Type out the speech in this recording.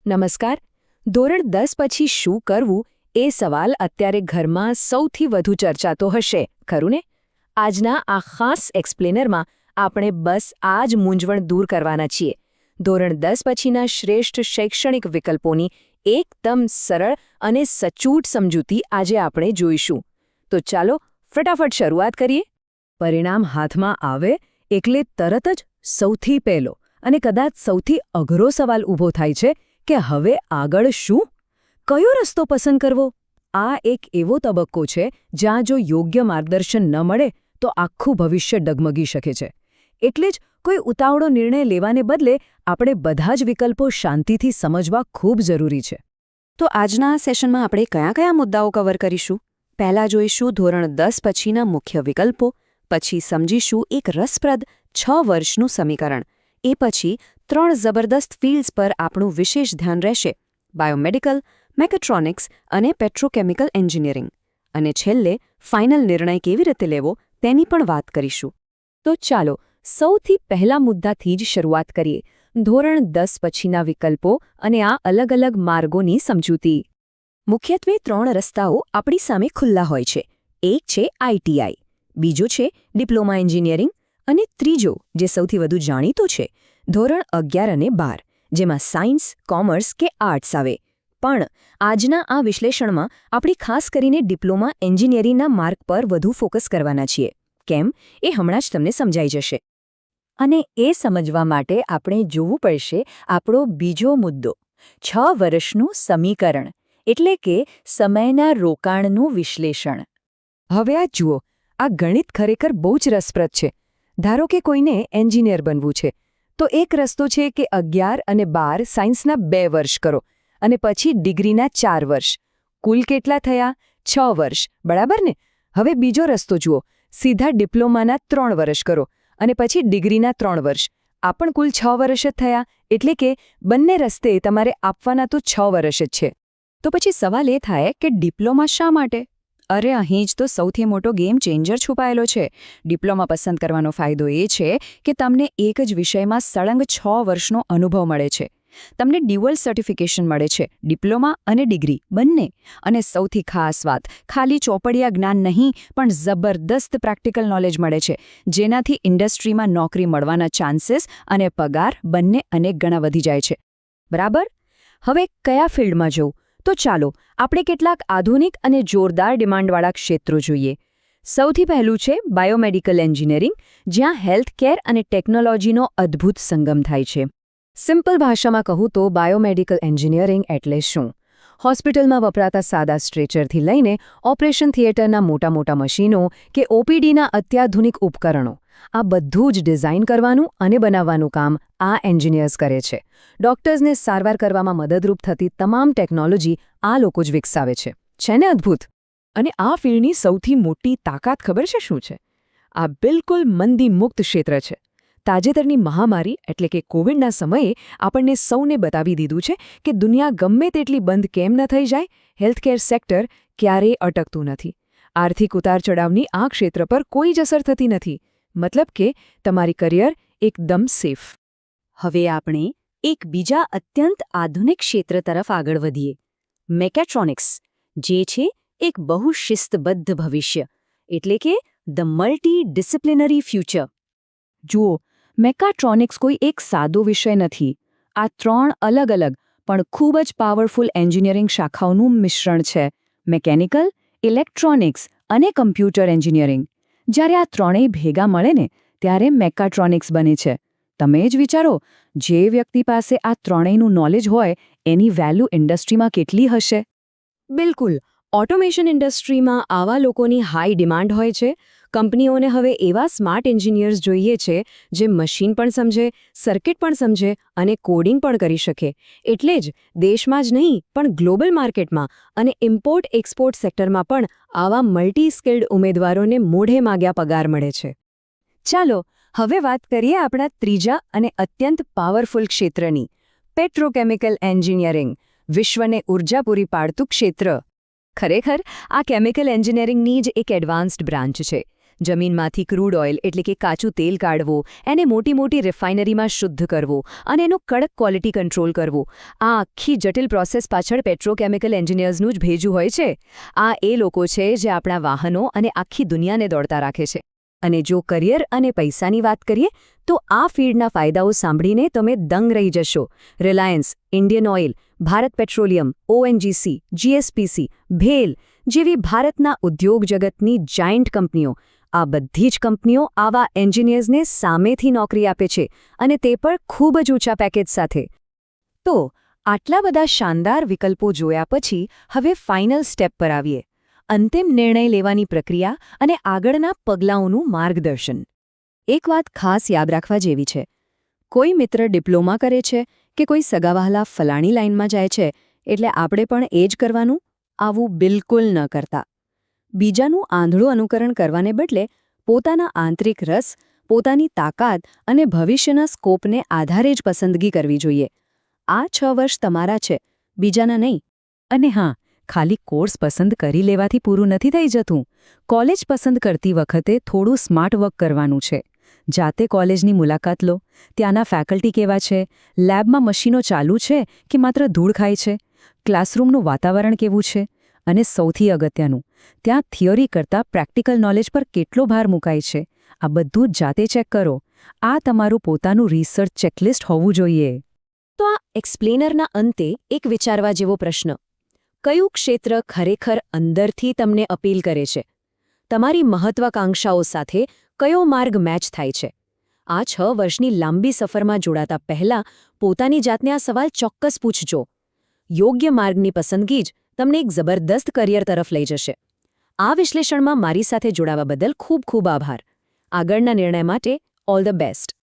નમસ્કાર. ધોરણ 10 પછી શું કરવું એ સવાલ અત્યારે ઘરમાં સૌથી વધુ ચર્ચાતો હશે, ખરું ને? આજના આ ખાસ એક્સપ્લેનરમાં આપણે બસ આ જ મૂંઝવણ દૂર કરવાના છીએ. ધોરણ 10 પછીના શ્રેષ્ઠ શૈક્ષણિક વિકલ્પોની એકદમ સરળ અને સચોટ સમજૂતી આજે આપણે જોઈશું. તો ચાલો ફટાફટ શરૂઆત કરીએ. પરિણામ હાથમાં આવે એટલે તરત જ સૌથી પહેલો અને કદાચ સૌથી અઘરો સવાલ ઊભો થાય છે કે હવે આગળ શું? કયો રસ્તો પસંદ કરવો? આ એક એવો તબક્કો છે જ્યાં જો યોગ્ય માર્ગદર્શન ન મળે તો આખું ભવિષ્ય ડગમગી શકે છે. એટલે જ કોઈ ઉતાવળો નિર્ણય લેવાને બદલે આપણે બધા જ વિકલ્પો શાંતિથી સમજવા ખૂબ જરૂરી છે. તો આજના આ સેશનમાં આપણે કયા કયા મુદ્દાઓ કવર કરીશું? પહેલાં જોઈશું ધોરણ 10 પછીના મુખ્ય વિકલ્પો, પછી સમજીશું એક રસપ્રદ 6 વર્ષનું સમીકરણ. એ પછી 3 જબરદસ્ત ફિલ્ડ્સ પર આપણું વિશેષ ધ્યાન રહેશે: બાયોમેડિકલ, મેકેટ્રોનિક્સ અને પેટ્રોકેમિકલ એન્જિનિયરિંગ. અને છેલ્લે ફાઇનલ નિર્ણય કેવી રીતે લેવો તેની પણ વાત કરીશું. તો ચાલો સૌથી પહેલા મુદ્દાથી જ શરૂઆત કરીએ. ધોરણ 10 પછીના વિકલ્પો અને આ અલગ અલગ માર્ગોની સમજૂતી. મુખ્યત્વે 3 રસ્તાઓ આપણી સામે ખુલ્લા હોય છે. એક છે આઈટીઆઈ, બીજો છે ડિપ્લોમા એન્જિનિયરિંગ અને ત્રીજો, જે સૌથી વધુ જાણીતો છે, ધોરણ 11 અને 12, જેમાં સાયન્સ, કોમર્સ કે આર્ટ્સ આવે. પણ આજના આ વિશ્લેષણમાં આપણે ખાસ કરીને ડિપ્લોમા એન્જિનિયરિંગના માર્ગ પર વધુ ફોકસ કરવાના છીએ. કેમ, એ હમણાં જ તમને સમજાઈ જશે. અને એ સમજવા માટે આપણે જોવું પડશે આપણો બીજો મુદ્દો: 6 વર્ષનું સમીકરણ, એટલે કે સમયના રોકાણનું વિશ્લેષણ. હવે આ જુઓ, આ ગણિત ખરેખર બહુ જ રસપ્રદ છે. ધારો કે કોઈને એન્જિનિયર બનવું છે, તો એક રસ્તો છે કે 11 અને 12 સાયન્સના 2 વર્ષ કરો અને પછી ડિગ્રીના 4 વર્ષ. કુલ કેટલા થયા? 6 વર્ષ, બરાબર ને? હવે બીજો રસ્તો જુઓ, સીધા ડિપ્લોમાના 3 વર્ષ કરો અને પછી ડિગ્રીના 3 વર્ષ. આ પણ કુલ 6 વર્ષ જ થયા. એટલે કે બંને રસ્તે તમારે આપવાના તો 6 વર્ષ જ છે. તો પછી સવાલ એ થાય કે ડિપ્લોમા શા માટે? અરે, અહીં જ તો સૌથી મોટો ગેમ ચેન્જર છુપાયેલો છે. ડિપ્લોમા પસંદ કરવાનો ફાયદો એ છે કે તમને એક જ વિષયમાં સળંગ 6 વર્ષનો અનુભવ મળે છે. તમને ડ્યુઅલ સર્ટિફિકેશન મળે છે, ડિપ્લોમા અને ડિગ્રી બંને. અને સૌથી ખાસ વાત, ખાલી ચોપડિયા જ્ઞાન નહીં, પણ જબરદસ્ત પ્રેક્ટિકલ નોલેજ મળે છે, જેનાથી ઇન્ડસ્ટ્રીમાં નોકરી મળવાના ચાન્સીસ અને પગાર બંને અનેક ગણા વધી જાય છે. બરાબર? હવે કયા ફિલ્ડમાં જવું? તો ચાલો આપણે કેટલાક આધુનિક અને જોરદાર ડિમાન્ડવાળા ક્ષેત્રો જોઈએ. સૌથી પહેલું છે બાયોમેડિકલ એન્જિનિયરિંગ, જ્યાં હેલ્થકેર અને ટેકનોલોજીનો અદ્ભુત સંગમ થાય છે. સિમ્પલ ભાષામાં કહું તો બાયોમેડિકલ એન્જિનિયરિંગ એટલે શું? હોસ્પિટલમાં વપરાતા સાદા સ્ટ્રેચરથી લઈને ઓપરેશન થિયેટરના મોટા મોટા મશીનો કે ઓપીડીના અત્યાધુનિક ઉપકરણો, આ બધું જ ડિઝાઇન કરવાનું અને બનાવવાનું કામ આ એન્જિનિયર્સ કરે છે. ડોક્ટર્સને સારવાર કરવામાં મદદરૂપ થતી તમામ ટેકનોલોજી આ લોકો જ વિકસાવે છે. છે ને અદ્ભુત? અને આ ફિલ્ડની સૌથી મોટી તાકાત ખબર છે શું છે? આ બિલકુલ મંદી મુક્ત ક્ષેત્ર છે. તાજેતરની મહામારી એટલે કે કોવિડના સમયે આપણને સૌને બતાવી દીધું છે કે દુનિયા ગમે તેટલી બંધ કેમ ન થઈ જાય, હેલ્થકેર સેક્ટર ક્યારેય અટકતું નથી. આર્થિક ઉતાર ચઢાવની આ ક્ષેત્ર પર કોઈ જ અસર થતી નથી. મતલબ કે તમારી કરિયર એકદમ સેફ. હવે આપણે એક બીજા અત્યંત આધુનિક ક્ષેત્ર તરફ આગળ વધીએ: મેકેટ્રોનિક્સ, જે છે એક બહુ શિસ્તબદ્ધ ભવિષ્ય, એટલે કે ધ મલ્ટી ડિસિપ્લિનરી ફ્યુચર. જુઓ, મેકાટ્રોનિક્સ કોઈ એક સાદો વિષય નથી. આ 3 અલગ અલગ પણ ખૂબ જ પાવરફુલ એન્જિનિયરિંગ શાખાઓનું મિશ્રણ છે: મેકેનિકલ, ઇલેક્ટ્રોનિક્સ અને કમ્પ્યુટર એન્જિનિયરિંગ. જ્યારે આ ત્રણેય ભેગા મળે ને ત્યારે મેકાટ્રોનિક્સ બને છે. તમે જ વિચારો, જે વ્યક્તિ પાસે આ ત્રણેયનું નોલેજ હોય એની વેલ્યુ ઇન્ડસ્ટ્રીમાં કેટલી હશે? બિલકુલ. ઓટોમેશન ઇન્ડસ્ટ્રીમાં આવા લોકોની હાઈ ડિમાન્ડ હોય છે. કંપનીઓને હવે એવા સ્માર્ટ એન્જિનિયર્સ જોઈએ છે જે મશીન પણ સમજે, સર્કિટ પણ સમજે અને કોડિંગ પણ કરી શકે. એટલે જ દેશમાં જ નહીં પણ ગ્લોબલ માર્કેટમાં અને ઇમ્પોર્ટ એક્સપોર્ટ સેક્ટરમાં પણ આવા મલ્ટી સ્કિલ્ડ ઉમેદવારોને મોઢે માગ્યા પગાર મળે છે. ચાલો હવે વાત કરીએ આપણા ત્રીજા અને અત્યંત પાવરફુલ ક્ષેત્રની: પેટ્રોકેમિકલ એન્જિનિયરિંગ, વિશ્વને ઉર્જા પૂરી પાડતું ક્ષેત્ર. ખરેખર આ કેમિકલ એન્જિનિયરિંગની જ એક એડવાન્સ્ડ બ્રાન્ચ છે. જમીનમાંથી ક્રૂડ ઓઇલ એટલે કે કાચું તેલ કાઢવું, એને મોટી મોટી રિફાઇનરીમાં શુદ્ધ કરવું અને એનો કડક ક્વોલિટી કંટ્રોલ કરવું. આ આખી જટિલ પ્રોસેસ પાછળ પેટ્રોકેમિકલ એન્જિનિયર્સનું જ ભેજું હોય છે. આ એ લોકો છે જે આપણા વાહનો અને આખી દુનિયાને દોડતા રાખે છે. અને જો કરિયર અને પૈસાની વાત કરીએ તો આ ફિલ્ડના ફાયદાઓ સાંભળીને તમે દંગ રહી જશો. Reliance, Indian oil, Bharat petroleum, ONGC, GSPC, bhel જેવી ભારતના ઉદ્યોગ જગતની જાયન્ટ કંપનીઓ, આ બધી જ કંપનીઓ આવા એન્જિનિયર્સને સામેથી નોકરી આપે છે અને તે પણ ખૂબ જ ઊંચા પેકેજ સાથે. તો આટલા બધા શાનદાર વિકલ્પો જોયા પછી હવે ફાઇનલ સ્ટેપ પર આવીએ. અંતિમ નિર્ણય લેવાની પ્રક્રિયા અને આગળના પગલાંઓનું માર્ગદર્શન. એક વાત ખાસ યાદ રાખવા જેવી છે. કોઈ મિત્ર ડિપ્લોમા કરે છે કે કોઈ સગાવહાલા ફલાણી લાઇનમાં જાય છે એટલે આપણે પણ એ જ કરવાનું? આવું બિલકુલ ન કરતા. બીજાનું આંધળું અનુકરણ કરવાને બદલે પોતાના આંતરિક રસ, પોતાની તાકાત અને ભવિષ્યના સ્કોપને આધારે જ પસંદગી કરવી જોઈએ. આ 6 વર્ષ તમારા છે, બીજાના નહીં. અને હા, ખાલી કોર્સ પસંદ કરી લેવાથી પૂરું નથી થઈ જતું. કોલેજ પસંદ કરતી વખતે થોડું સ્માર્ટ વર્ક કરવાનું છે. જાતે કોલેજની મુલાકાત લો, ત્યાંના ફેકલ્ટી કેવા છે, લેબમાં મશીનો ચાલુ છે કે માત્ર ધૂળ ખાય છે, ક્લાસરૂમનું વાતાવરણ કેવું છે, અને સૌથી અગત્યનું, ત્યાં થિયરી કરતાં પ્રેક્ટિકલ નોલેજ પર કેટલો ભાર મુકાય છે, આ બધું જ જાતે ચેક કરો. આ તમારું પોતાનું રિસર્ચ ચેકલિસ્ટ હોવું જોઈએ. તો આ એક્સપ્લેનરના અંતે એક વિચારવા જેવો પ્રશ્ન: કયું ક્ષેત્ર ખરેખર અંદરથી તમને અપીલ કરે છે? તમારી મહત્વાકાંક્ષાઓ સાથે કયો માર્ગ મેચ થાય છે? આ 6 વર્ષની લાંબી સફરમાં જોડાતા પહેલાં પોતાની જાતને આ સવાલ ચોક્કસ પૂછજો. યોગ્ય માર્ગની પસંદગી જ તમને એક જબરદસ્ત કરિયર તરફ લઈ જશે. આ વિશ્લેષણમાં મારી સાથે જોડાવા બદલ ખૂબ ખૂબ આભાર. આગળના નિર્ણય માટે ઓલ ધ બેસ્ટ.